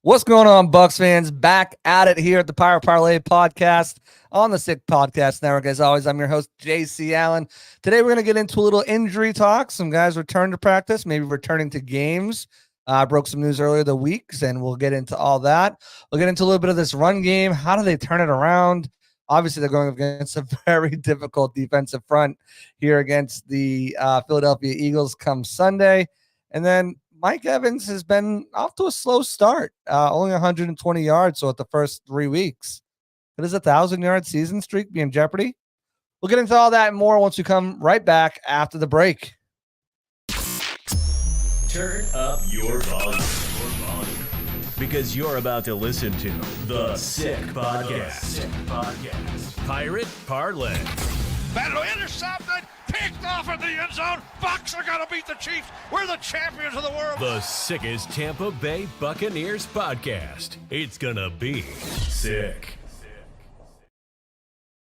What's going on, Bucs fans? Back at it here at the Power Parlay podcast on the Sick Podcast Network. As always, I'm your host, JC Allen. Today, we're going to get into a little injury talk. Some guys returned to practice, maybe returning to games. Broke some news earlier the week, and we'll get into all that. We'll get into a little bit of this run game. How do they turn it around? Obviously, they're going against a very difficult defensive front here against the Philadelphia Eagles come Sunday. And then Mike Evans has been off to a slow start, only 120 yards so at the first 3 weeks. Could his 1,000-yard season streak be in jeopardy? We'll get into all that and more once we come right back after the break. Turn up your volume. Because you're about to listen to The Sick Podcast. Pirate Parlay. Battle intercepted, picked off in the end zone. Bucs are going to beat the Chiefs. We're the champions of the world. The sickest Tampa Bay Buccaneers podcast. It's going to be sick.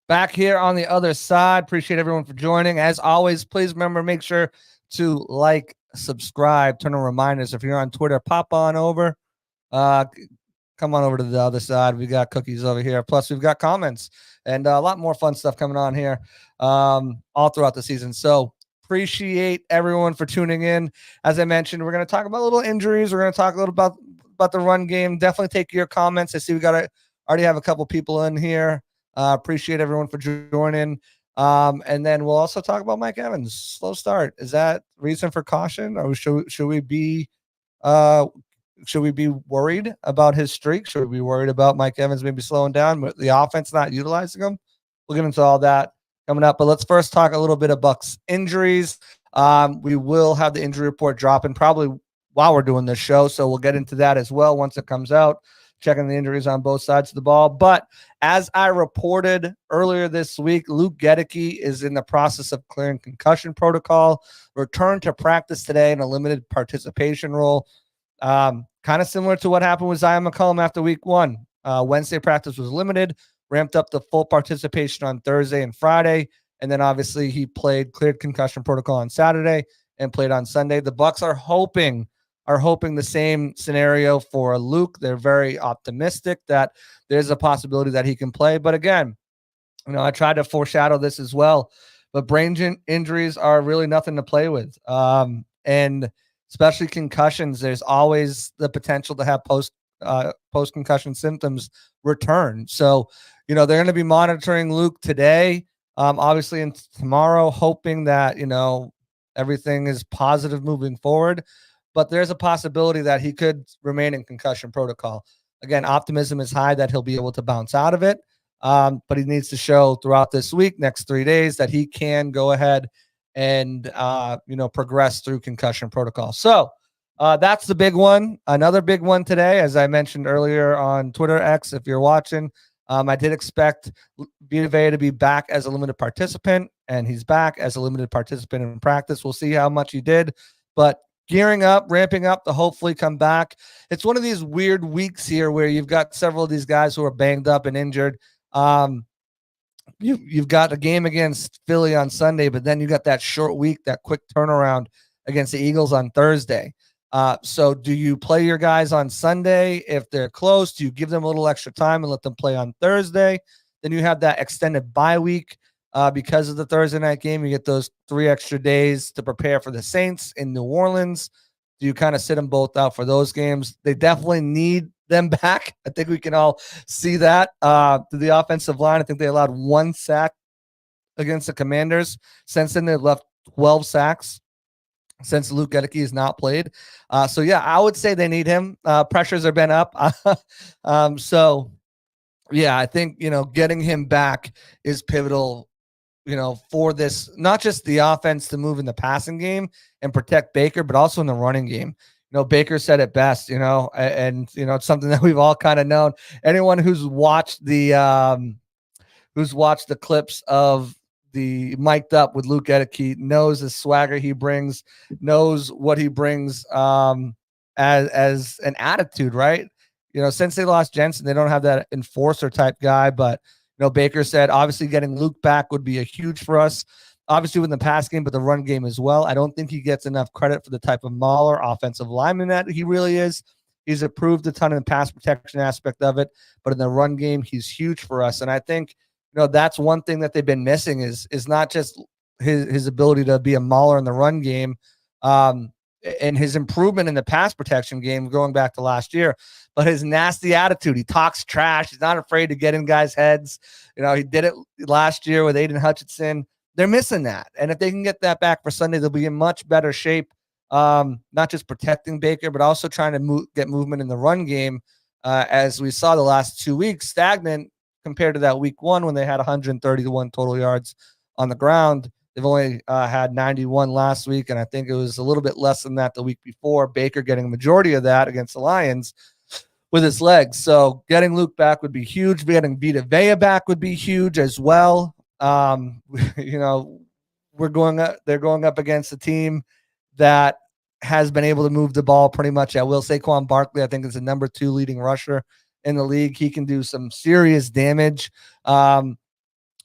Back here on the other side. Appreciate everyone for joining. As always, please remember, make sure to like, subscribe, turn on reminders. If you're on Twitter, pop on over. Come on over to the other side. We got cookies over here. Plus, we've got comments and a lot more fun stuff coming on here all throughout the season. So appreciate everyone for tuning in. As I mentioned, we're going to talk about little injuries. We're going to talk a little about the run game. Definitely take your comments. I see we already have a couple people in here. Appreciate everyone for joining. And then we'll also talk about Mike Evans. Slow start. Is that reason for caution, or should we be worried about his streak? Should we be worried about Mike Evans maybe slowing down, but the offense not utilizing him? We'll get into all that coming up. But let's first talk a little bit of Bucs injuries. We will have the injury report dropping probably while we're doing this show, so we'll get into that as well once it comes out, checking the injuries on both sides of the ball. But as I reported earlier this week, Luke Goedeke is in the process of clearing concussion protocol, returned to practice today in a limited participation role. Kind of similar to what happened with Zion McCollum after week one. Wednesday practice was limited, ramped up to full participation on Thursday and Friday. And then obviously he cleared concussion protocol on Saturday and played on Sunday. The Bucs are hoping the same scenario for Luke. They're very optimistic that there's a possibility that he can play. But again, I tried to foreshadow this as well, but brain injuries are really nothing to play with. And especially concussions, there's always the potential to have post-concussion symptoms return. So, they're going to be monitoring Luke today, obviously, and tomorrow, hoping that, everything is positive moving forward. But there's a possibility that he could remain in concussion protocol. Again, optimism is high that he'll be able to bounce out of it. But he needs to show throughout this week, next 3 days, that he can go ahead and, progress through concussion protocol. So that's the big one. Another big one today, as I mentioned earlier on Twitter X, if you're watching, I did expect Vita Vea to be back as a limited participant, and he's back as a limited participant in practice. We'll see how much he did, but gearing up, ramping up to hopefully come back. It's one of these weird weeks here where you've got several of these guys who are banged up and injured. You've got a game against Philly on Sunday, but then you got that short week, that quick turnaround against the Eagles on Thursday. So do you play your guys on Sunday if they're close? Do you give them a little extra time and let them play on Thursday? Then you have that extended bye week because of the Thursday night game. You get those 3 extra days to prepare for the Saints in New Orleans. Do you kind of sit them both out for those games? They definitely need them back. I think we can all see that. To the offensive line, I think they allowed 1 sack against the Commanders. Since then, they've left 12 sacks since Luke Goedeke has not played. So, yeah, I would say they need him. Pressures have been up. So, yeah, I think, getting him back is pivotal, for this, not just the offense to move in the passing game and protect Baker, but also in the running game. Baker said it best, and it's something that we've all kind of known. Anyone who's watched the clips of the mic'd up with Luke Goedeke knows the swagger he brings, knows what he brings as an attitude, right? Since they lost Jensen, they don't have that enforcer type guy, but Baker said obviously getting Luke back would be a huge for us. Obviously with the pass game, but the run game as well. I don't think he gets enough credit for the type of mauler offensive lineman that he really is. He's improved a ton in the pass protection aspect of it, but in the run game, he's huge for us. And I think, that's one thing that they've been missing is not just his ability to be a mauler in the run game, and his improvement in the pass protection game going back to last year, but his nasty attitude. He talks trash. He's not afraid to get in guys' heads. He did it last year with Aiden Hutchinson. They're missing that. And if they can get that back for Sunday, they'll be in much better shape. Not just protecting Baker, but also trying to get movement in the run game. As we saw the last 2 weeks, stagnant compared to that week 1 when they had 131 total yards on the ground. They've only had 91 last week, and I think it was a little bit less than that the week before. Baker getting a majority of that against the Lions with his legs. So getting Luke back would be huge. Getting Vita Vea back would be huge as well. They're going up against a team that has been able to move the ball pretty much at will. Saquon Barkley, I think, is the number 2 leading rusher in the league. He can do some serious damage.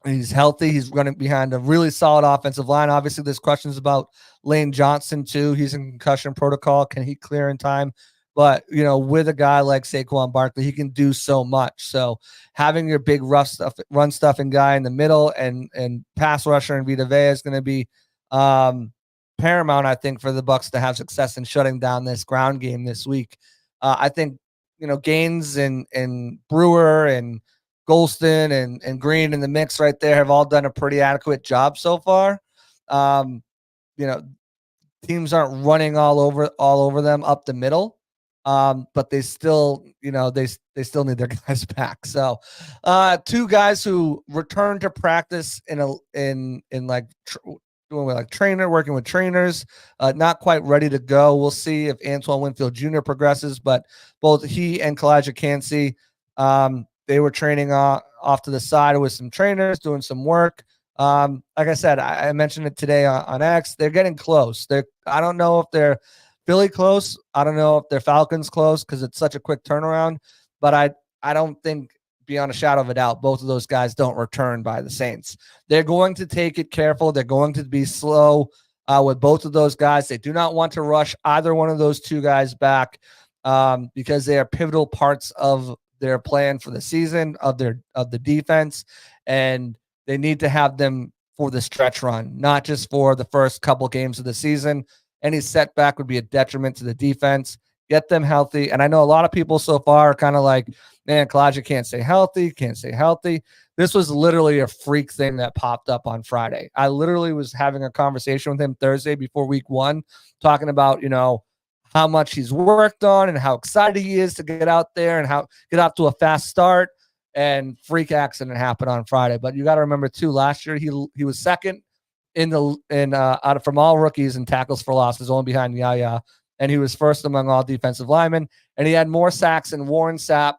He's healthy. He's running behind a really solid offensive line. Obviously, there's questions about Lane Johnson, too. He's in concussion protocol. Can he clear in time? But, with a guy like Saquon Barkley, he can do so much. So having your big run stuffing guy in the middle and pass rusher and Vita Vea is going to be paramount, I think, for the Bucs to have success in shutting down this ground game this week. I think, Gaines and Brewer and Golston and Green in the mix right there have all done a pretty adequate job so far. Teams aren't running all over them up the middle. But they still, they still need their guys back. So, 2 guys who returned to practice working with trainers, not quite ready to go. We'll see if Antoine Winfield Jr. progresses, but both he and Kalijah Cansey, they were training off to the side with some trainers, doing some work. Like I said, I mentioned it today on X. They're getting close. I don't know if they're Philly close. I don't know if they're Falcons close because it's such a quick turnaround. But I don't think, beyond a shadow of a doubt, both of those guys don't return by the Saints. They're going to take it careful. They're going to be slow with both of those guys. They do not want to rush either one of those 2 guys back because they are pivotal parts of their plan for the season, of the defense, and they need to have them for the stretch run, not just for the first couple games of the season. Any setback would be a detriment to the defense. Get them healthy. And I know a lot of people so far are kind of like, man, Kalijah can't stay healthy. This was literally a freak thing that popped up on Friday. I literally was having a conversation with him Thursday before week 1, talking about, how much he's worked on and how excited he is to get out there and how get out to a fast start, and freak accident happened on Friday. But you got to remember too, last year he was second from all rookies in tackles for losses, only behind Yaya, and he was first among all defensive linemen, and he had more sacks than Warren Sapp,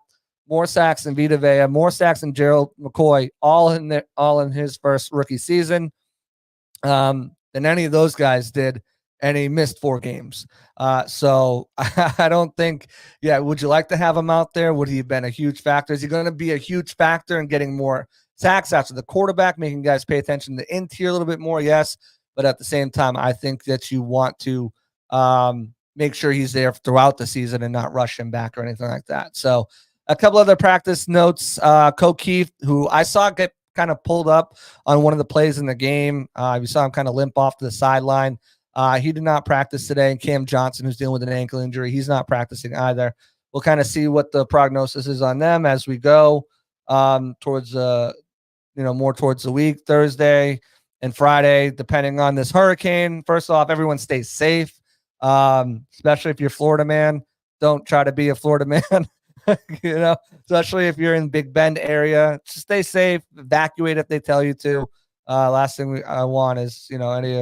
more sacks than Vita Vea, more sacks than Gerald McCoy, all in his first rookie season than any of those guys did. And he missed 4 games. So I don't think, would you like to have him out there? Would he have been a huge factor? Is he going to be a huge factor in getting more sacks after the quarterback, making guys pay attention to the interior a little bit more? Yes. But at the same time, I think that you want to make sure he's there throughout the season and not rush him back or anything like that. So a couple other practice notes. Ko Keith, who I saw get kind of pulled up on one of the plays in the game. We saw him kind of limp off to the sideline. He did not practice today. And Cam Johnson, who's dealing with an ankle injury, he's not practicing either. We'll kind of see what the prognosis is on them as we go towards more towards the week, Thursday and Friday, depending on this hurricane. First off, everyone stay safe, especially if you're a Florida man. Don't try to be a Florida man, especially if you're in Big Bend area. Just stay safe. Evacuate if they tell you to. Last thing I want is, any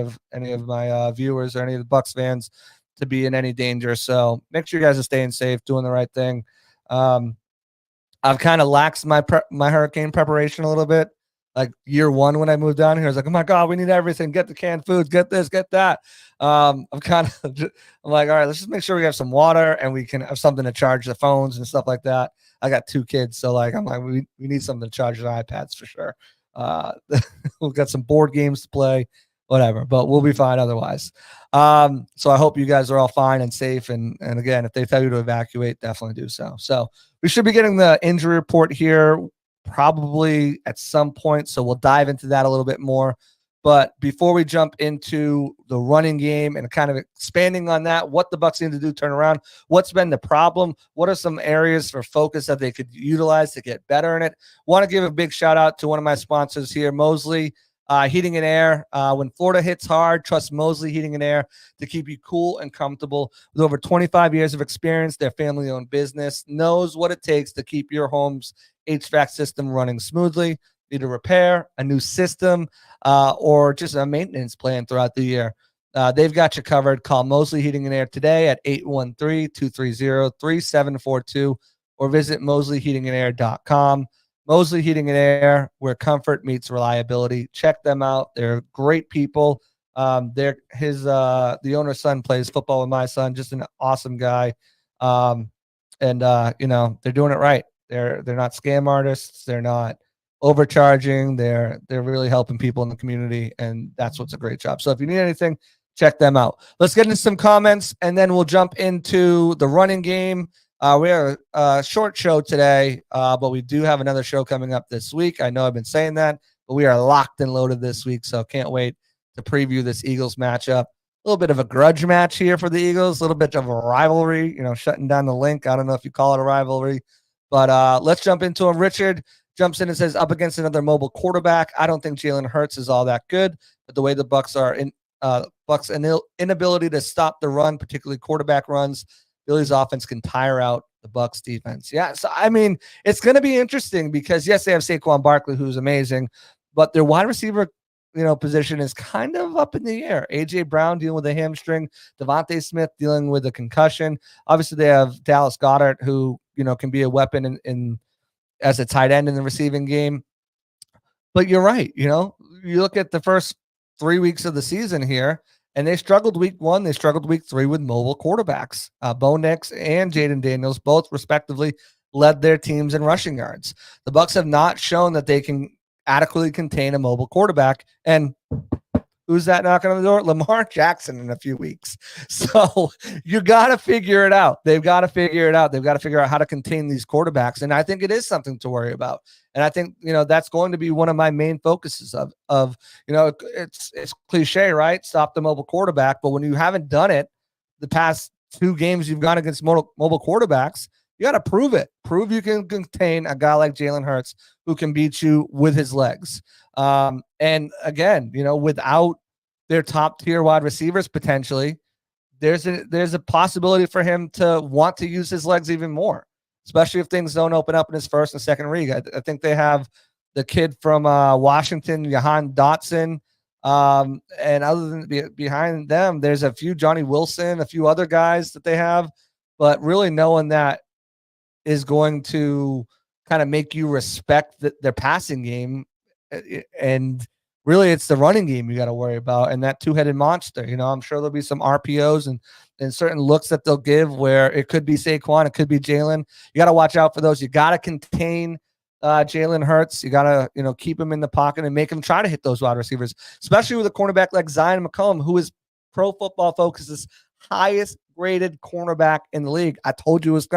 of my viewers or any of the Bucs fans to be in any danger. So make sure you guys are staying safe, doing the right thing. I've kind of laxed my hurricane preparation a little bit. Like year 1 when I moved down here, I was like, oh my God, we need everything. Get the canned foods, get this, get that. I'm like, all right, let's just make sure we have some water and we can have something to charge the phones and stuff like that. I got 2 kids, so I'm like, we need something to charge the iPads for sure. We've got some board games to play. whatever, but we'll be fine otherwise. So I hope you guys are all fine and safe. And again, if they tell you to evacuate, definitely do so. So we should be getting the injury report here probably at some point. So we'll dive into that a little bit more. But before we jump into the running game and kind of expanding on that, what the Bucs need to do, turn around, what's been the problem, what are some areas for focus that they could utilize to get better in it? Want to give a big shout out to one of my sponsors here, Mosley Heating and Air. When Florida hits hard, trust Mosley Heating and Air to keep you cool and comfortable. With over 25 years of experience, their family-owned business knows what it takes to keep your home's HVAC system running smoothly. Need a repair, a new system, or just a maintenance plan throughout the year. They've got you covered. Call Mosley Heating and Air today at 813-230-3742 or visit mosleyheatingandair.com. Mosley Heating and Air, where comfort meets reliability. Check them out. They're great people. The owner's son plays football with my son, just an awesome guy. And they're doing it right. They're not scam artists. They're not overcharging. They're really helping people in the community, and that's what's a great job. So if you need anything, check them out. Let's get into some comments, and then we'll jump into the running game. We have a short show today, but we do have another show coming up this week. I know I've been saying that, but we are locked and loaded this week, so can't wait to preview this Eagles matchup. A little bit of a grudge match here for the Eagles, a little bit of a rivalry, shutting down the link. I don't know if you call it a rivalry, but let's jump into them. Richard jumps in and says, up against another mobile quarterback. I don't think Jalen Hurts is all that good, but the way the Bucs are Bucs' inability to stop the run, particularly quarterback runs, Billy's offense can tire out the Bucs defense. Yeah, so I mean, it's going to be interesting because yes, they have Saquon Barkley, who's amazing, but their wide receiver, position is kind of up in the air. AJ Brown dealing with a hamstring, Devontae Smith dealing with a concussion. Obviously, they have Dallas Goedert, who can be a weapon in as a tight end in the receiving game. But you're right. You look at the first 3 weeks of the season here, and they struggled week 1. They struggled week 3 with mobile quarterbacks. Bo Nix and Jaden Daniels, both respectively, led their teams in rushing yards. The Bucs have not shown that they can adequately contain a mobile quarterback. And who's that knocking on the door? Lamar Jackson in a few weeks. So you got to figure it out. They've got to figure it out. They've got to figure out how to contain these quarterbacks. And I think it is something to worry about. And I think, that's going to be one of my main focuses of it's cliche, right? Stop the mobile quarterback. But when you haven't done it the past 2 games you've gone against mobile quarterbacks, you got to prove it. Prove you can contain a guy like Jalen Hurts who can beat you with his legs. And again, without their top tier wide receivers, potentially, there's a possibility for him to want to use his legs even more, especially if things don't open up in his first and second league. I think they have the kid from Washington, Jahan Dotson. And other than behind them, there's a few Johnny Wilson, a few other guys that they have, but really no one that is going to kind of make you respect their passing game. And really it's the running game you got to worry about, and that 2-headed monster. I'm sure there'll be some RPOs and certain looks that they'll give where it could be Saquon, it could be Jalen. You got to watch out for those. You got to contain Jalen Hurts. You got to keep him in the pocket and make him try to hit those wide receivers, especially with a cornerback like Zion McCollum, who is Pro Football Focus's highest graded cornerback in the league. I told you it was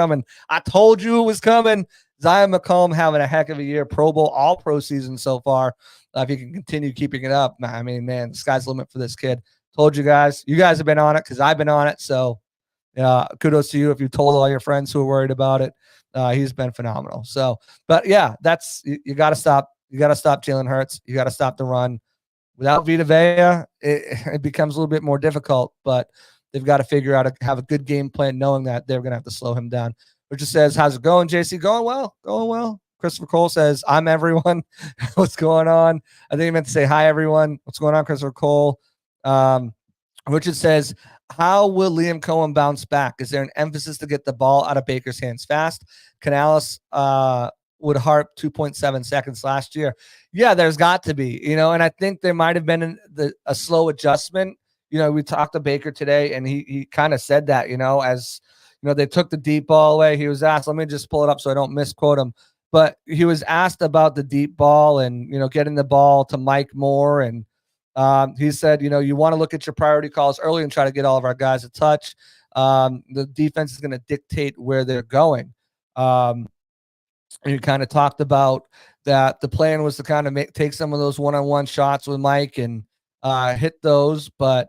coming. Zion McCollum having a heck of a year, Pro Bowl, all pro season so far. If he can continue keeping it up, I mean, man, the sky's the limit for this kid. Told you guys. You guys have been on it because I've been on it. So kudos to you if you told all your friends who are worried about it. He's been phenomenal. So, but yeah, you got to stop. You got to stop Jalen Hurts. You got to stop the run. Without Vita Vea, it becomes a little bit more difficult, but they've got to figure out have a good game plan, knowing that they're going to have to slow him down. Richard says, how's it going, JC? Going well. Christopher Cole says, I'm everyone. What's going on? I think he meant to say, hi, everyone. What's going on, Christopher Cole? Richard says, how will Liam Cohen bounce back? Is there an emphasis to get the ball out of Baker's hands fast? Canales would harp 2.7 seconds last year. Yeah, there's got to be, and I think there might have been a slow adjustment. We talked to Baker today, and he kind of said that, as they took the deep ball away. He was asked, let me just pull it up so I don't misquote him. But he was asked about the deep ball and, getting the ball to Mike Moore and He said, you want to look at your priority calls early and try to get all of our guys a touch. The defense is going to dictate where they're going. And you kind of talked about that the plan was to kind of take some of those one-on-one shots with Mike and hit those. But,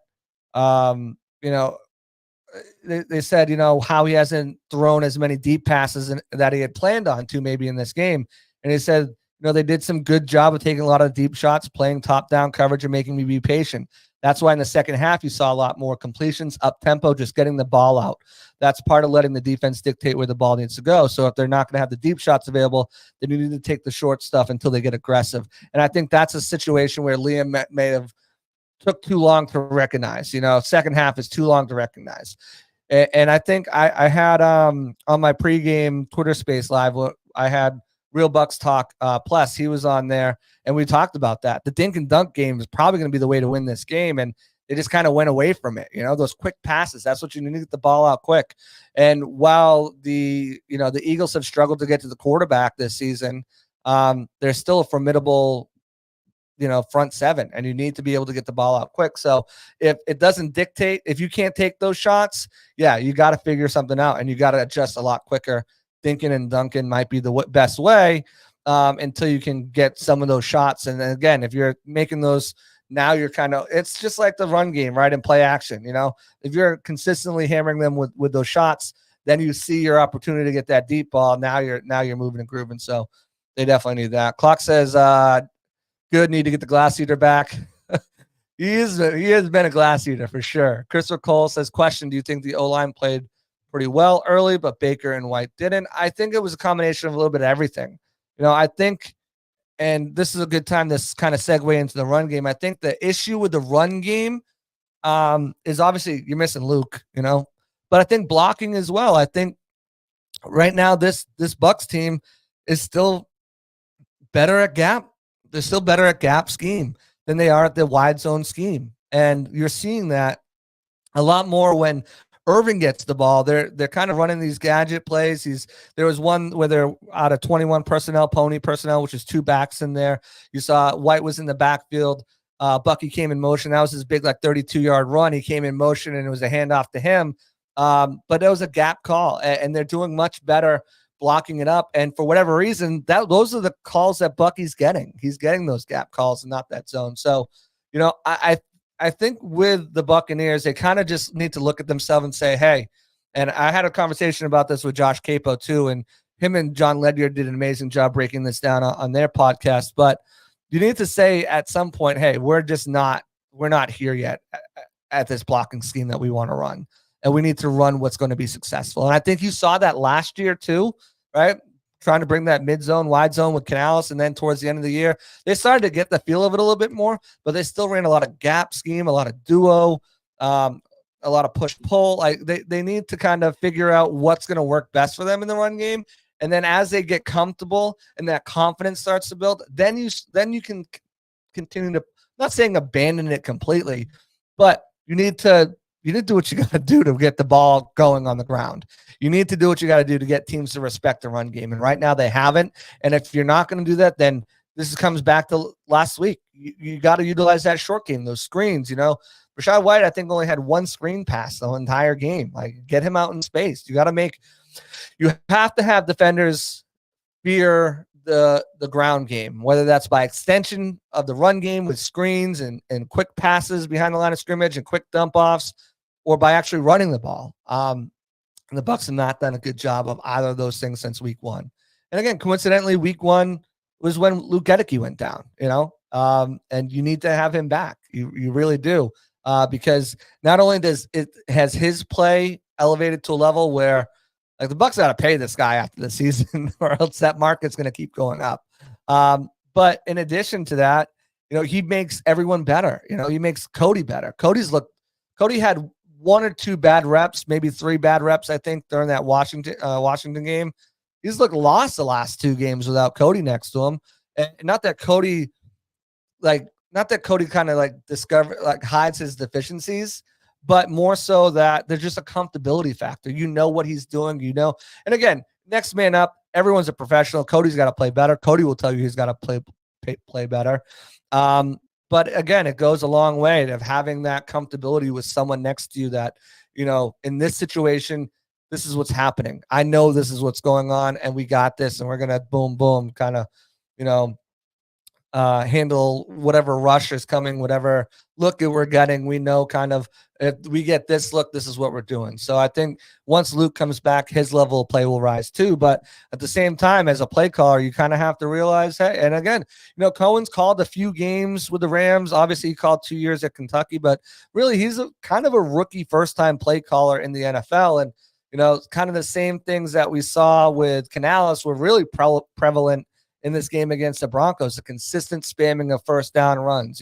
they said, how he hasn't thrown as many deep passes that he had planned on to maybe in this game. And he said, they did some good job of taking a lot of deep shots, playing top-down coverage and making me be patient. That's why in the second half, you saw a lot more completions, up-tempo, just getting the ball out. That's part of letting the defense dictate where the ball needs to go. So if they're not going to have the deep shots available, then you need to take the short stuff until they get aggressive. And I think that's a situation where Liam may have took too long to recognize. Second half is too long to recognize. And I think I had on my pregame Twitter Space Live, I had Real Bucks Talk Plus. He was on there, and we talked about that. The dink and dunk game is probably going to be the way to win this game, and they just kind of went away from it. Those quick passes, that's what you need to get the ball out quick. And while the Eagles have struggled to get to the quarterback this season, they're still a formidable front seven, and you need to be able to get the ball out quick. So if it doesn't dictate, if you can't take those shots, you got to figure something out, and you got to adjust a lot quicker. Dinking and dunking might be the best way until you can get some of those shots. And then again, if you're making those, now you're it's just like the run game, right? And play action, if you're consistently hammering them with those shots, then you see your opportunity to get that deep ball. Now you're moving and grooving. So they definitely need that. Clock says, good, need to get the glass eater back. He has been a glass eater for sure. Crystal Cole says, question, do you think the O-line played pretty well early, but Baker and White didn't? I think it was a combination of a little bit of everything. I think, and this is a good time to kind of segue into the run game. I think the issue with the run game is obviously you're missing Luke, but I think blocking as well. I think right now this Bucs team is still better at gap. They're still better at gap scheme than they are at the wide zone scheme. And you're seeing that a lot more when Irving gets the ball. They're kind of running these gadget plays. There was one where they're out of 21 personnel, pony personnel, which is two backs in there. You saw White was in the backfield. Bucky came in motion. That was his big 32-yard run. He came in motion, and it was a handoff to him. But it was a gap call, and they're doing much better blocking it up. And for whatever reason, those are the calls that Bucky's getting. He's getting those gap calls and not that zone. So, I think with the Buccaneers, they kind of just need to look at themselves and say, hey, and I had a conversation about this with Josh Capo too, and him and John Ledyard did an amazing job breaking this down on their podcast. But you need to say at some point, hey, we're not here yet at this blocking scheme that we want to run. And we need to run what's going to be successful. And I think you saw that last year too, right? Trying to bring that mid-zone, wide zone with Canales, and then towards the end of the year, they started to get the feel of it a little bit more, but they still ran a lot of gap scheme, a lot of duo, a lot of push-pull. They need to kind of figure out what's going to work best for them in the run game. And then as they get comfortable and that confidence starts to build, then you can continue to, I'm not saying abandon it completely, but you need to do what you got to do to get the ball going on the ground. You need to do what you got to do to get teams to respect the run game. And right now they haven't. And if you're not going to do that, then this comes back to last week. You got to utilize that short game, those screens. Rachaad White, I think, only had one screen pass the entire game. Get him out in space. You have to have defenders fear the ground game, whether that's by extension of the run game with screens and quick passes behind the line of scrimmage and quick dump offs, or by actually running the ball. And the Bucs have not done a good job of either of those things since week one. And again, coincidentally, week one was when Luke Gedeke went down, and you need to have him back. You really do. Because not only has his play elevated to a level where the Bucs got to pay this guy after the season or else that market's going to keep going up. But in addition to that, he makes everyone better. He makes Cody better. Cody had one or two bad reps, maybe three bad reps, I think, during that Washington game. He's looked lost the last two games without Cody next to him. And not that Cody kind of hides his deficiencies, but more so that there's just a comfortability factor. What he's doing, And again, next man up, everyone's a professional. Cody's got to play better. Cody will tell you he's got to play better. But But again, it goes a long way of having that comfortability with someone next to you that, in this situation, this is what's happening. I know this is what's going on, and we got this, and we're going to boom, boom, kind of, handle whatever rush is coming, whatever look that we're getting. We know kind of if we get this look, this is what we're doing. So I think once Luke comes back, his level of play will rise too. But at the same time, as a play caller, you kind of have to realize, hey, and again, Cohen's called a few games with the Rams. Obviously, he called 2 years at Kentucky, but really he's kind of a rookie first-time play caller in the NFL. And, kind of the same things that we saw with Canales were really prevalent in this game against the Broncos, the consistent spamming of first down runs,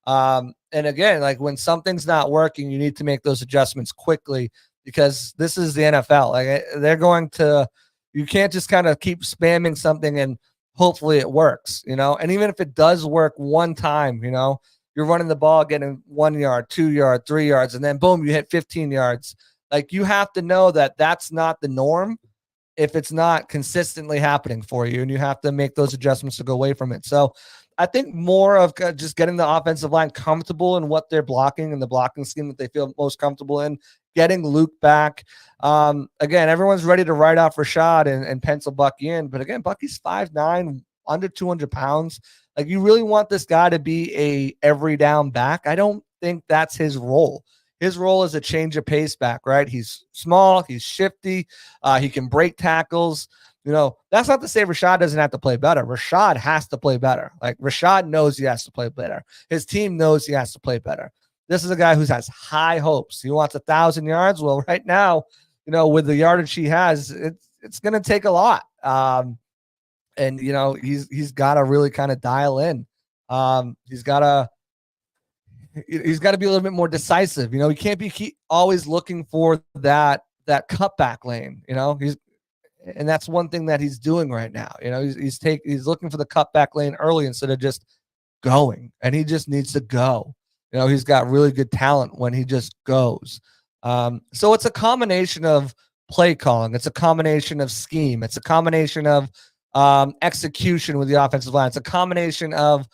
and again, like when something's not working, you need to make those adjustments quickly because this is the NFL. Like you can't just kind of keep spamming something and hopefully it works, and even if it does work one time, you're running the ball, getting 1 yard, 2 yard, 3 yards, and then boom, you hit 15 yards. Like you have to know that that's not the norm if it's not consistently happening for you, and you have to make those adjustments to go away from it. So I think more of just getting the offensive line comfortable in what they're blocking and the blocking scheme that they feel most comfortable in, getting Luke back. Again, everyone's ready to write off Rashad and pencil Bucky in. But again, Bucky's 5'9", under 200 pounds. Like you really want this guy to be a every down back. I don't think that's his role. His role is a change of pace back, right? He's small, he's shifty, he can break tackles. That's not to say Rashad doesn't have to play better. Rashad has to play better. Like Rashad knows he has to play better. His team knows he has to play better. This is a guy who has high hopes. He wants 1,000 yards. Well, right now, with the yardage he has, it's going to take a lot. And he's got to really kind of dial in. He's got to be a little bit more decisive. He can't be always looking for that cutback lane. And that's one thing that he's doing right now. He's looking for the cutback lane early instead of just going, and he just needs to go. He's got really good talent when he just goes. So it's a combination of play calling. It's a combination of scheme. It's a combination of execution with the offensive line. It's a combination of,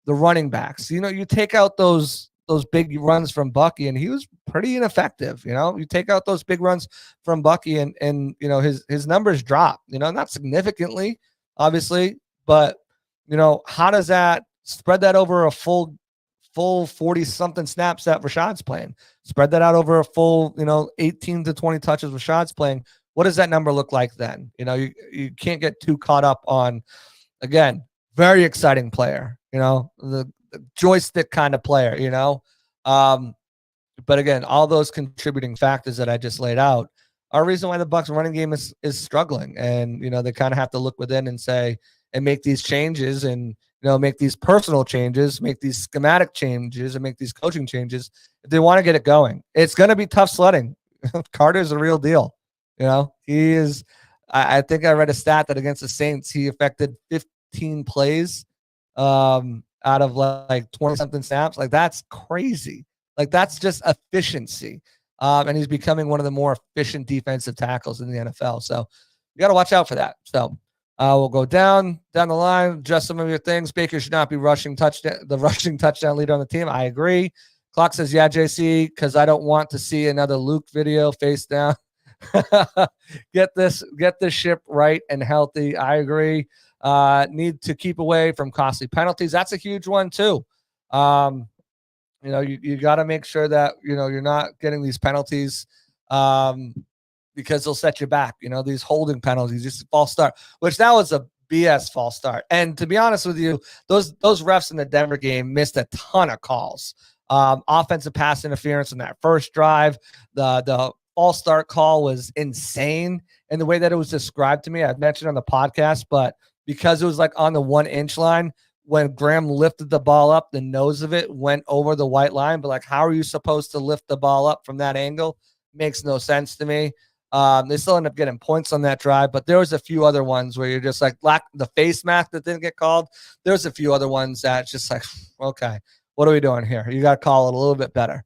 the running backs. You take out those big runs from Bucky, and he was pretty ineffective. You take out those big runs from Bucky, and his numbers drop. Not significantly, obviously, but how does that spread that over a full 40-something snaps that Rashad's playing? Spread that out over a full 18 to 20 touches Rashad's playing. What does that number look like then? You can't get too caught up on, again, very exciting player. The joystick kind of player, but again, all those contributing factors that I just laid out are a reason why the Bucs running game is struggling. And, they kind of have to look within and say, and make these changes and, make these personal changes, make these schematic changes, and make these coaching changes if they want to get it going. It's going to be tough sledding. Carter's a real deal. He is, I think I read a stat that against the Saints, he affected 15 plays out of like 20 something snaps. Like that's crazy. Like that's just efficiency. And he's becoming one of the more efficient defensive tackles in the NFL. So you got to watch out for that. So we'll go down the line, just some of your things. Baker should not be the rushing touchdown leader on the team. I agree. Clock says, yeah, JC, because I don't want to see another Luke video face down. Get this ship right and healthy. I agree. Need to keep away from costly penalties. That's a huge one too. You got to make sure that, you're not getting these penalties because they'll set you back. These holding penalties, just false start, which that was a BS false start. And to be honest with you, those refs in the Denver game missed a ton of calls. Offensive pass interference in that first drive. The false start call was insane. And the way that it was described to me, I've mentioned on the podcast, but because it was like on the 1 inch line, when Graham lifted the ball up, the nose of it went over the white line. But like, how are you supposed to lift the ball up from that angle? Makes no sense to me. They still end up getting points on that drive, but there was a few other ones where you're just like, the face mask that didn't get called. There's a few other ones that just like, okay, what are we doing here? You got to call it a little bit better.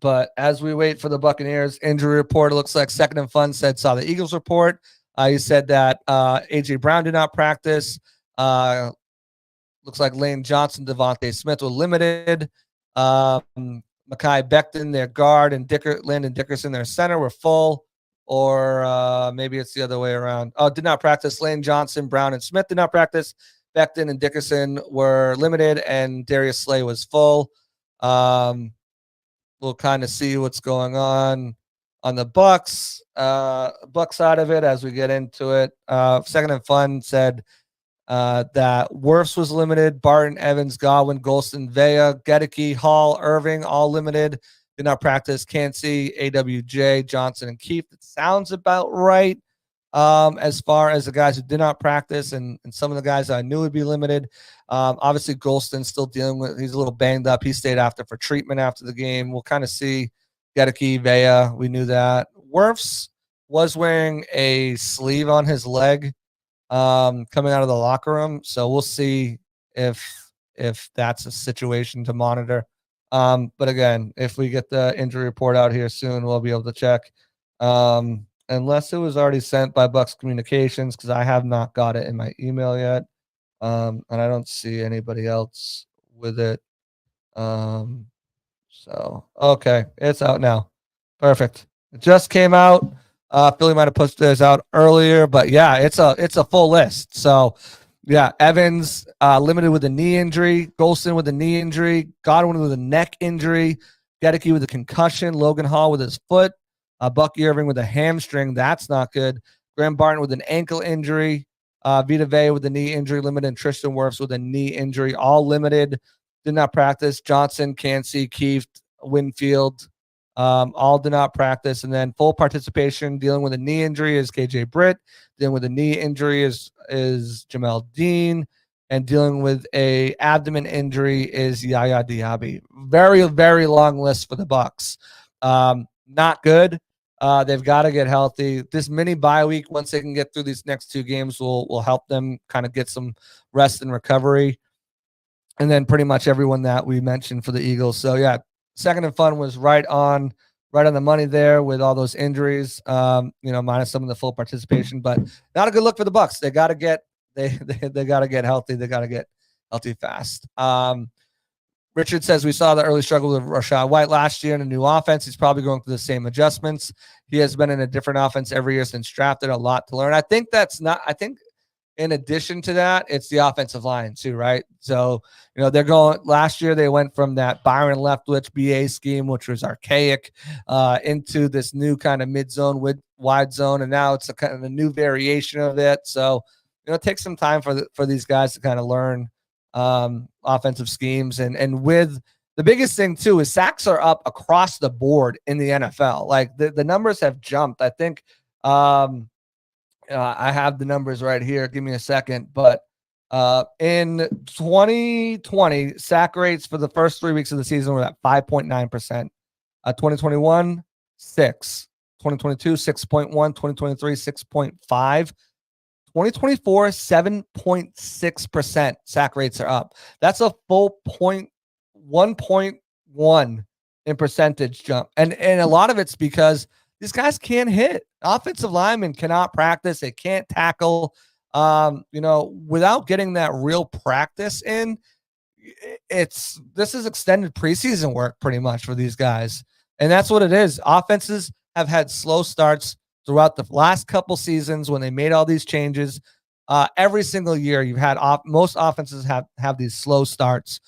But as we wait for the Buccaneers injury report, it looks like Second and Fun saw the Eagles report. He said that A.J. Brown did not practice. Looks like Lane Johnson, Devontae Smith were limited. Mekhi Becton, their guard, and Landon Dickerson, their center, were full. Or maybe it's the other way around. Oh, did not practice. Lane Johnson, Brown, and Smith did not practice. Becton and Dickerson were limited, and Darius Slay was full. We'll kind of see what's going on the Bucs side of it as we get into it. Second and Fun said that Wirfs was limited. Barton, Evans, Godwin, Golston, Vea, Gedeke, Hall, Irving, all limited. Did not practice. Cansey, AWJ, Johnson, and Keefe. It sounds about right as far as the guys who did not practice and some of the guys I knew would be limited. Obviously, Golston's still dealing with, he's a little banged up. He stayed after for treatment after the game. We'll kind of see. Gedeke, Vea, we knew that. Wirfs was wearing a sleeve on his leg coming out of the locker room. So we'll see if that's a situation to monitor. But again, if we get the injury report out here soon, we'll be able to check. Unless it was already sent by Bucs Communications, because I have not got it in my email yet. And I don't see anybody else with it. So okay, it's out now. Perfect. It just came out. Philly might have pushed this out earlier, but yeah, it's a full list. So yeah, Evans limited with a knee injury, Golston with a knee injury, Godwin with a neck injury, Gedeke with a concussion, Logan Hall with his foot, Bucky Irving with a hamstring. That's not good. Graham Barton with an ankle injury, Vita Vea with a knee injury, limited, and Tristan Wirfs with a knee injury, all limited. Did not practice. Johnson, Cansey, Keefe, Winfield, all did not practice. And then full participation dealing with a knee injury is KJ Britt. Dealing with a knee injury is Jamel Dean. And dealing with a abdomen injury is Yaya Diaby. Very, very long list for the Bucs. Not good. They've got to get healthy. This mini bye week, once they can get through these next two games, will help them kind of get some rest and recovery. And then pretty much everyone that we mentioned for the Eagles. So yeah, Second and Fun was right on the money there with all those injuries, minus some of the full participation, but not a good look for the Bucs. They got to get healthy. They got to get healthy fast. Richard says we saw the early struggle with Rachaad White last year in a new offense. He's probably going through the same adjustments. He has been in a different offense every year since drafted. A lot to learn. I think in addition to that, it's the offensive line too, right? So, they're going, last year they went from that Byron Leftwich BA scheme, which was archaic, into this new kind of mid-zone with wide zone. And now it's a kind of a new variation of it. So, it takes some time for these guys to kind of learn offensive schemes. And with the biggest thing too is sacks are up across the board in the NFL. Like the numbers have jumped. I think, I have the numbers right here. Give me a second. But in 2020, sack rates for the first 3 weeks of the season were at 5.9%. 2021, 6. 2022, 6.1. 2023, 6.5. 2024, 7.6% sack rates are up. That's a full 1.1 in percentage jump. And a lot of it's because these guys can't hit. Offensive linemen cannot practice. They can't tackle. Without getting that real practice in, this is extended preseason work pretty much for these guys. And that's what it is. Offenses have had slow starts throughout the last couple seasons when they made all these changes. Every single year you've had most offenses have these slow starts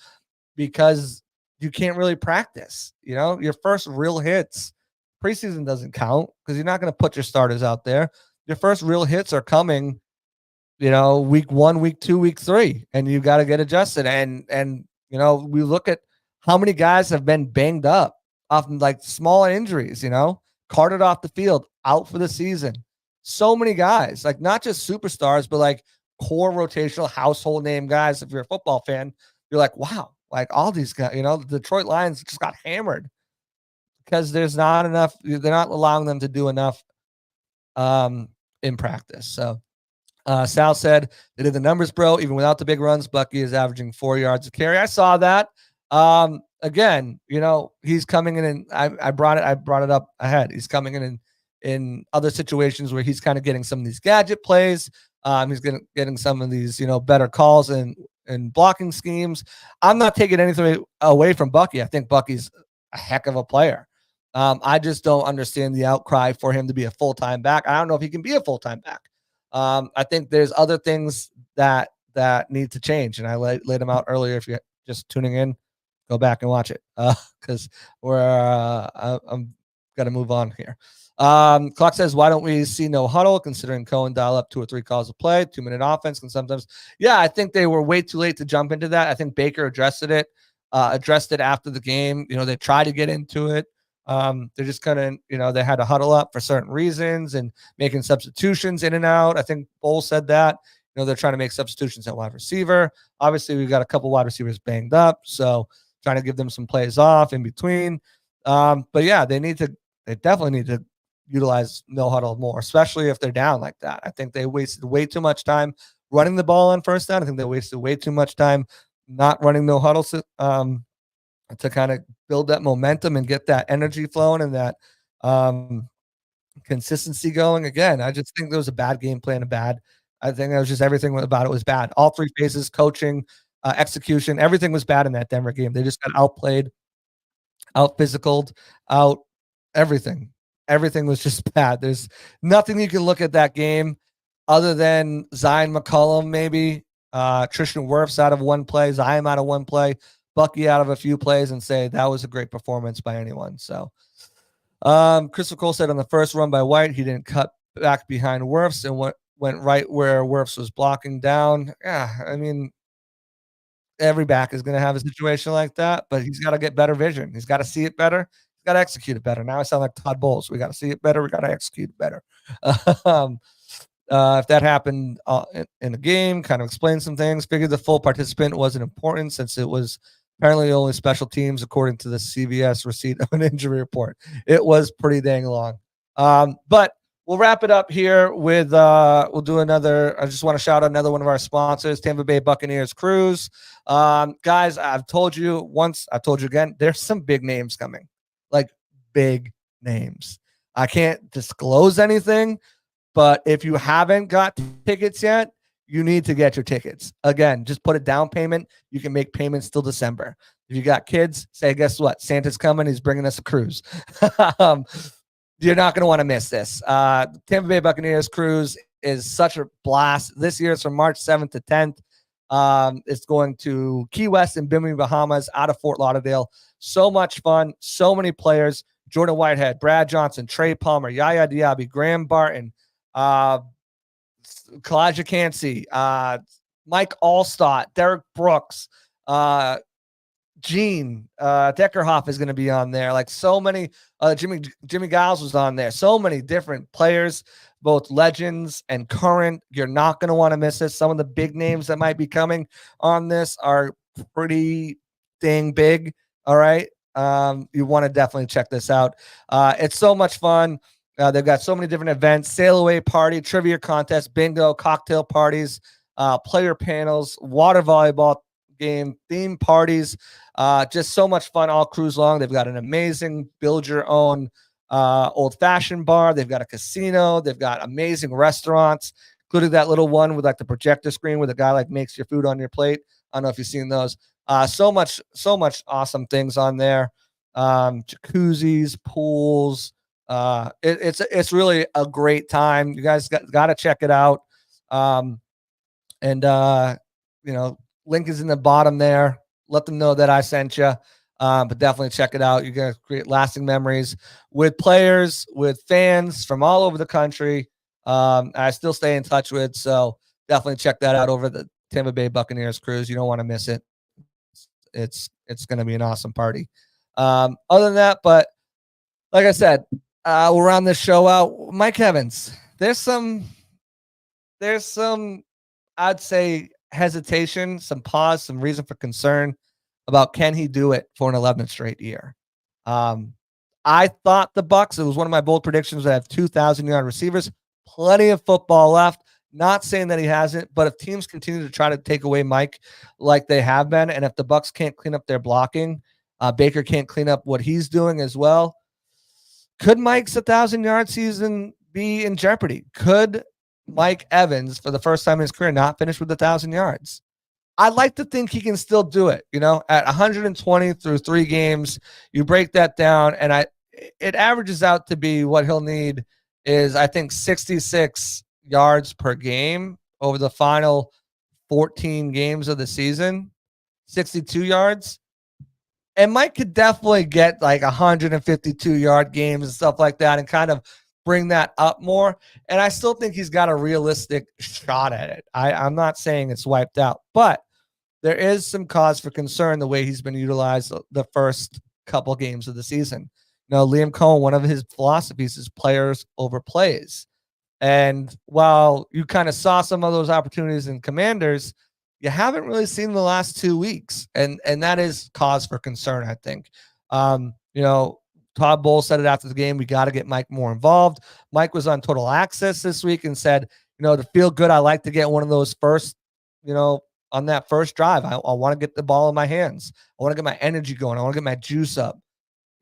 because you can't really practice. Your first real hits, preseason doesn't count because you're not going to put your starters out there. Your first real hits are coming, week 1, week 2, week 3, and you got to get adjusted. And we look at how many guys have been banged up off like small injuries, carted off the field, out for the season. So many guys, like not just superstars, but like core rotational household name guys. If you're a football fan, you're like, wow, like all these guys, the Detroit Lions just got hammered because there's not enough. They're not allowing them to do enough in practice. So Sal said they did the numbers, bro. Even without the big runs, Bucky is averaging 4 yards a carry. I saw that. Again, he's coming in and I brought it up ahead. He's coming in other situations where he's kind of getting some of these gadget plays. He's getting some of these, better calls and and blocking schemes. I'm not taking anything away from Bucky. I think Bucky's a heck of a player. I just don't understand the outcry for him to be a full-time back. I don't know if he can be a full-time back. I think there's other things that need to change, and I laid them out earlier. If you're just tuning in, go back and watch it because I'm got to move on here. Clock says, why don't we see no huddle, considering Cohen dial up 2 or 3 calls of play, 2-minute offense can sometimes. Yeah, I think they were way too late to jump into that. I think Baker addressed it after the game. They tried to get into it. They're just kind of, they had to huddle up for certain reasons and making substitutions in and out. I think Bowles said that. They're trying to make substitutions at wide receiver. Obviously, we've got a couple wide receivers banged up, so trying to give them some plays off in between. But yeah, they definitely need to utilize no huddle more, especially if they're down like that. I think they wasted way too much time running the ball on first down. I think they wasted way too much time not running no huddle to kind of build that momentum and get that energy flowing and that consistency going. Again, I just think there was a bad game plan. I think that was just everything about it was bad. All 3 phases, coaching, execution, everything was bad in that Denver game. They just got outplayed, out-physicaled, out everything. Everything was just bad. There's nothing you can look at that game other than Zion McCollum, maybe, Tristan Wirfs out of 1 play, Zion out of 1 play, Bucky out of a few plays, and say that was a great performance by anyone. So Christopher Cole said on the first run by White, he didn't cut back behind Wirfs and went right where Wirfs was blocking down. Yeah, I mean, every back is going to have a situation like that, but he's got to get better vision. He's got to see it better. He's got to execute it better. Now I sound like Todd Bowles. We got to see it better. We got to execute it better. If that happened in the game, kind of explain some things. Figured the full participant wasn't important since it was apparently only special teams, according to the CBS receipt of an injury report. It was pretty dang long. But we'll wrap it up here with we'll do another. I just want to shout out another one of our sponsors, Tampa Bay Buccaneers Cruise. Guys, I've told you once, I've told you again, there's some big names coming, like big names. I can't disclose anything, but if you haven't got tickets yet, you need to get your tickets. Again, just put a down payment. You can make payments till December. If you got kids, say, guess what? Santa's coming. He's bringing us a cruise. You're not going to want to miss this. Tampa Bay Buccaneers Cruise is such a blast. This year it's from March 7th to 10th. It's going to Key West and Bimini, Bahamas, out of Fort Lauderdale. So much fun. So many players. Jordan Whitehead, Brad Johnson, Trey Palmer, Yaya Diaby, Graham Barton, Kalijah Cansey, Mike Allstott, Derek Brooks, Gene Deckerhoff is going to be on there. Like so many, Jimmy Giles was on there. So many different players, both legends and current. You're not going to want to miss this. Some of the big names that might be coming on this are pretty dang big. All right. You want to definitely check this out. It's so much fun. They've got so many different events, sail away party, trivia contest, bingo, cocktail parties, player panels, water volleyball game, theme parties, just so much fun all cruise long. They've got an amazing build your own old fashioned bar. They've got a casino. They've got amazing restaurants, including that little one with like the projector screen where the guy like makes your food on your plate. I don't know if you've seen those. So much awesome things on there. Jacuzzis, pools. It's really a great time. You guys got to check it out. Link is in the bottom there. Let them know that I sent you. But definitely check it out. You're going to create lasting memories with players, with fans from all over the country. I still stay in touch with, so definitely check that out over the Tampa Bay Buccaneers Cruise. You don't want to miss it. It's going to be an awesome party. Other than that, but like I said, we'll round this show out. Mike Evans, there's some, I'd say, hesitation, some pause, some reason for concern about can he do it for an 11th straight year. I thought the Bucs, it was one of my bold predictions, that have 2,000-yard receivers, plenty of football left. Not saying that he hasn't, but if teams continue to try to take away Mike like they have been, and if the Bucs can't clean up their blocking, Baker can't clean up what he's doing as well, could Mike's 1,000-yard season be in jeopardy? Could Mike Evans, for the first time in his career, not finish with 1,000 yards? I'd like to think he can still do it. At 120 through 3 games, you break that down, and it averages out to be what he'll need is, I think, 66 yards per game over the final 14 games of the season, 62 yards. And Mike could definitely get like 152-yard games and stuff like that and kind of bring that up more. And I still think he's got a realistic shot at it. I'm not saying it's wiped out, but there is some cause for concern the way he's been utilized the first couple games of the season. Liam Cohen, one of his philosophies is players over plays. And while you kind of saw some of those opportunities in Commanders, you haven't really seen the last 2 weeks. And that is cause for concern, I think. Todd Bowles said it after the game, we got to get Mike more involved. Mike was on Total Access this week and said, to feel good, I like to get one of those first, on that first drive. I want to get the ball in my hands. I want to get my energy going. I want to get my juice up.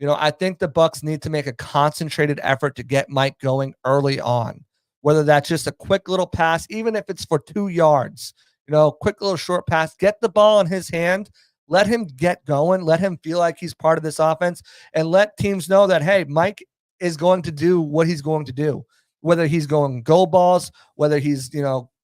I think the Bucs need to make a concentrated effort to get Mike going early on, whether that's just a quick little pass, even if it's for 2 yards, quick little short pass, get the ball in his hand. Let him get going. Let him feel like he's part of this offense and let teams know that, hey, Mike is going to do what he's going to do, whether he's going go balls, whether he's,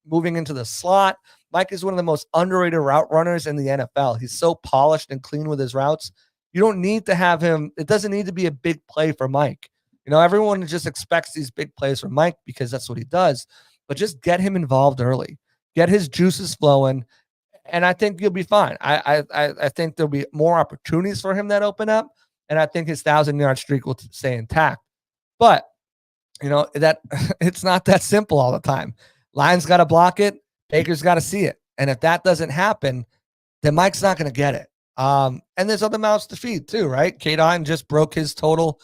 moving into the slot. Mike is one of the most underrated route runners in the NFL. He's so polished and clean with his routes. You don't need to have him. It doesn't need to be a big play for Mike. Everyone just expects these big plays from Mike because that's what he does, but just get him involved early, get his juices flowing. And I think you'll be fine. I think there'll be more opportunities for him that open up. And I think his 1,000-yard streak will stay intact. But, that it's not that simple all the time. Lions got to block it. Baker's got to see it. And if that doesn't happen, then Mike's not going to get it. And there's other mouths to feed too, right? Cade Otton just broke his total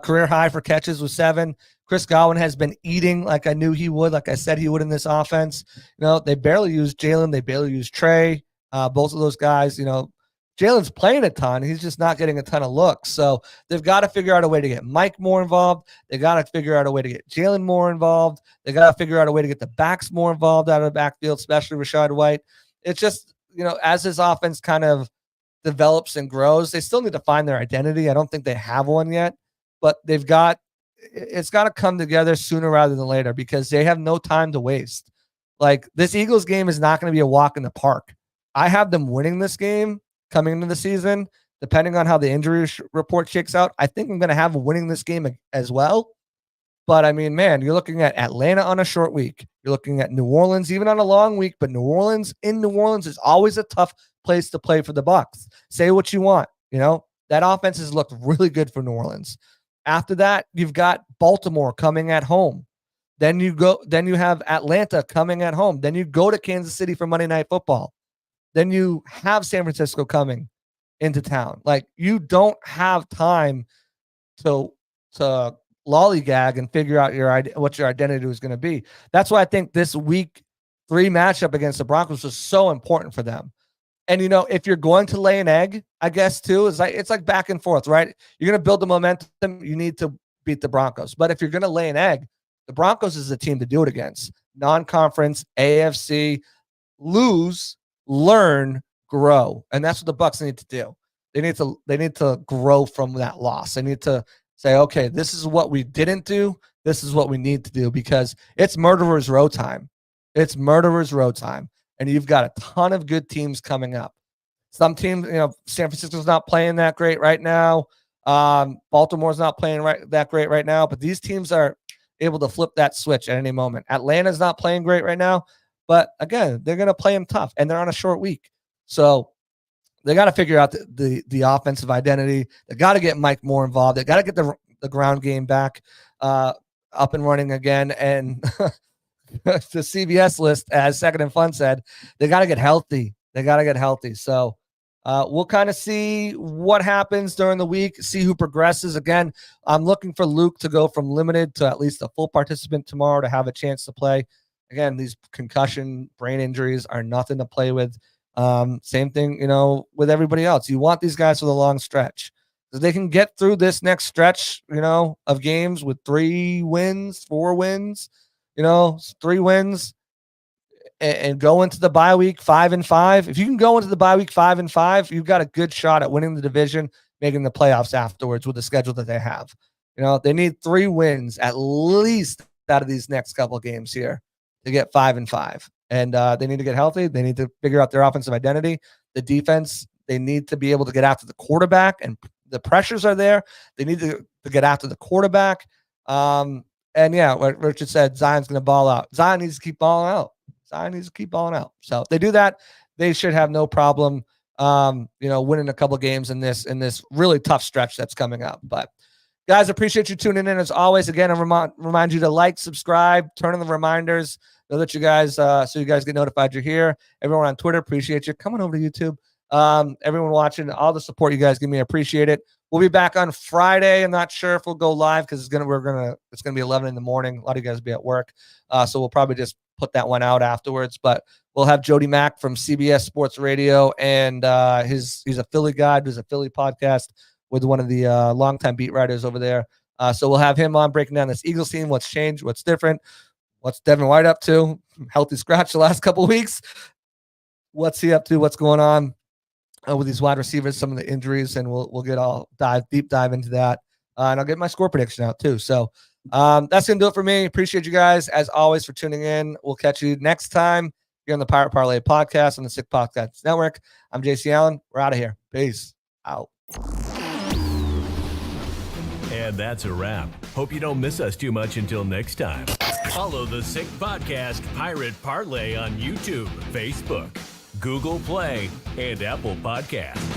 career high for catches with 7. Chris Godwin has been eating like I knew he would, like I said he would in this offense. They barely use Jalen. They barely use Trey. Both of those guys, Jalen's playing a ton. He's just not getting a ton of looks. So they've got to figure out a way to get Mike more involved. They got to figure out a way to get Jalen more involved. They got to figure out a way to get the backs more involved out of the backfield, especially Rachaad White. It's just, as his offense kind of develops and grows, they still need to find their identity. I don't think they have one yet, but it's got to come together sooner rather than later because they have no time to waste. Like, this Eagles game is not going to be a walk in the park. I have them winning this game coming into the season, depending on how the injury report shakes out. I think I'm going to have them winning this game as well. But I mean, man, you're looking at Atlanta on a short week. You're looking at New Orleans, even on a long week, but New Orleans is always a tough place to play for the Bucs. Say what you want. That offense has looked really good for New Orleans. After that, you've got Baltimore coming at home. Then you have Atlanta coming at home. Then you go to Kansas City for Monday Night Football. Then you have San Francisco coming into town. Like, you don't have time to lollygag and figure out what your identity is going to be. That's why I think this week 3 matchup against the Broncos was so important for them. And, if you're going to lay an egg, I guess, too, it's like back and forth, right? You're going to build the momentum. You need to beat the Broncos. But if you're going to lay an egg, the Broncos is the team to do it against. Non-conference, AFC, lose, learn, grow. And that's what the Bucs need to do. They need to grow from that loss. They need to say, okay, this is what we didn't do. This is what we need to do because it's murderer's row time. It's murderer's row time. And you've got a ton of good teams coming up. Some teams, San Francisco's not playing that great right now. Baltimore's not playing that great right now. But these teams are able to flip that switch at any moment. Atlanta's not playing great right now. But again, they're going to play them tough, and they're on a short week. So they got to figure out the offensive identity. They got to get Mike more involved. They got to get the ground game back up and running again. And the CBS list, as Second and Fun said, they got to get healthy. So we'll kind of see what happens during the week, see who progresses. Again, I'm looking for Luke to go from limited to at least a full participant tomorrow to have a chance to play. Again, these concussion, brain injuries are nothing to play with. Same thing, with everybody else. You want these guys for the long stretch. If they can get through this next stretch, of games with 3 wins, 4 wins, 3 wins, and go into the bye week 5-5. If you can go into the bye week 5-5, you've got a good shot at winning the division, making the playoffs afterwards with the schedule that they have. They need 3 wins at least out of these next couple of games here to get 5-5. And they need to get healthy. They need to figure out their offensive identity. The defense, they need to be able to get after the quarterback, and the pressures are there. They need to get after the quarterback. And yeah, what Richard said, Zion's going to ball out. Zion needs to keep balling out. So if they do that, they should have no problem, winning a couple of games in this really tough stretch that's coming up. But guys, appreciate you tuning in as always. Again, I remind you to like, subscribe, turn on the reminders, know that you guys, so you guys get notified you're here. Everyone on Twitter, appreciate you. Coming over to YouTube. Everyone watching, all the support you guys give me, I appreciate it. We'll be back on Friday. I'm not sure if we'll go live because it's gonna be 11 in the morning. A lot of you guys will be at work, so we'll probably just put that one out afterwards. But we'll have Jody Mack from CBS Sports Radio, and he's a Philly guy. Does a Philly podcast with one of the longtime beat writers over there. So we'll have him on breaking down this Eagles team, what's changed, what's different, what's Devin White up to, healthy scratch the last couple of weeks. What's he up to? What's going on with these wide receivers, some of the injuries, and we'll get deep dive into that. And I'll get my score prediction out too. So that's going to do it for me. Appreciate you guys, as always, for tuning in. We'll catch you next time here on the Pirate Parlay podcast on the Sick Podcast Network. I'm JC Allen. We're out of here. Peace out. And that's a wrap. Hope you don't miss us too much until next time. Follow the Sick Podcast Pirate Parlay on YouTube, Facebook, Google Play, and Apple Podcasts.